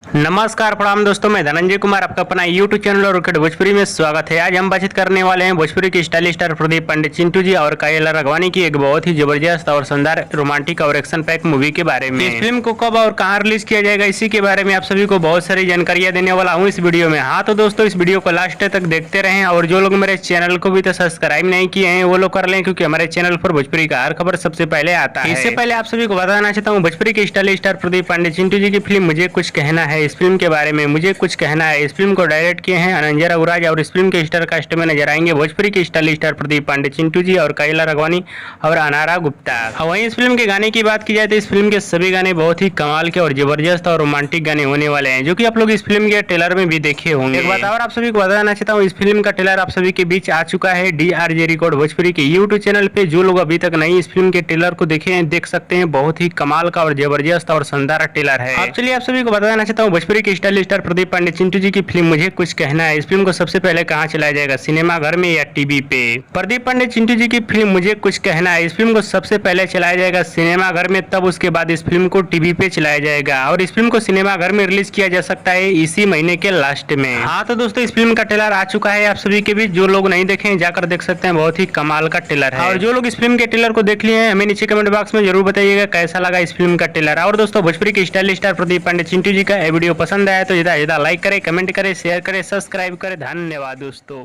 नमस्कार प्रणाम दोस्तों, मैं धनंजय कुमार आपका अपना यूट्यूब चैनल और क्रिकेट भोजपुरी में स्वागत है। आज हम बातचीत करने वाले हैं भोजपुरी के स्टाइलिश स्टार प्रदीप पांडे चिंटू जी और काजल राघवानी की एक बहुत ही जबरदस्त और शानदार रोमांटिक और एक्शन पैक मूवी के बारे में। इस फिल्म को कब और कहां रिलीज किया जाएगा, इसी के बारे में आप सभी को बहुत सारी जानकारियां देने वाला हूँ इस वीडियो में। हाँ तो दोस्तों, इस वीडियो को लास्ट तक देखते रहें और जो लोग मेरे चैनल को भी तो सब्सक्राइब नहीं किए हैं वो लोग कर लें, क्योंकि हमारे चैनल पर भोजपुरी का हर खबर सबसे पहले आता है। इससे पहले आप सभी को बताना चाहता हूँ, भोजपुरी के स्टाइलिश स्टार प्रदीप पांडे चिंटू जी की फिल्म मुझे कुछ कहना है, इस फिल्म के बारे में मुझे कुछ कहना है। इस फिल्म को डायरेक्ट किए हैं अनंजय रघुराज और इस फिल्म के स्टार कास्ट में नजर आएंगे भोजपुरी के स्टाइलिश स्टार प्रदीप पांडे चिंटू जी और काजल राघवानी और अनारा गुप्ता। वहीं इस फिल्म के गाने की बात की जाए तो इस फिल्म के सभी गाने बहुत ही कमाल के और जबरदस्त और रोमांटिक गाने होने वाले हैं, जो कि आप लोग इस फिल्म के ट्रेलर में भी देखे होंगे। एक बात और आप सभी को बताना चाहता हूँ, इस फिल्म का ट्रेलर आप सभी के बीच आ चुका है DRJ रिकॉर्ड भोजपुरी के यूट्यूब चैनल पे। जो लोग अभी तक नहीं इस फिल्म के ट्रेलर को देखे हैं देख सकते हैं, बहुत ही कमाल का और जबरदस्त और शानदार ट्रेलर है। अब चलिए आप सभी को बताना चाहता हूँ, भोजपुरी के स्टाइलिश स्टार प्रदीप पांडे चिंटू जी की फिल्म मुझे कुछ कहना है, इस फिल्म को सबसे पहले कहां चलाया जाएगा, सिनेमा घर में या टीवी पे। प्रदीप पांडे चिंटू जी की फिल्म मुझे कुछ कहना है, इस फिल्म को सबसे पहले चलाया जाएगा सिनेमा घर में, तब उसके बाद इस फिल्म को टीवी पे चलाया जाएगा और इस फिल्म को सिनेमा घर में रिलीज किया जा सकता है इसी महीने के लास्ट में। हाँ तो दोस्तों, इस फिल्म का ट्रेलर आ चुका है आप सभी के बीच, जो लोग नहीं देखे हैं जाकर देख सकते हैं, बहुत ही कमाल का ट्रेलर है। और जो लोग इस फिल्म के ट्रेलर को देख लिए हैं हमें नीचे कमेंट बॉक्स में जरूर बताइएगा कैसा लगा इस फिल्म का ट्रेलर। और दोस्तों, भोजपुरी के स्टाइलिश स्टार प्रदीप पांडे चिंटू जी का वीडियो पसंद आया तो ज्यादा लाइक करें, कमेंट करें, शेयर करें, सब्सक्राइब करें। धन्यवाद दोस्तों।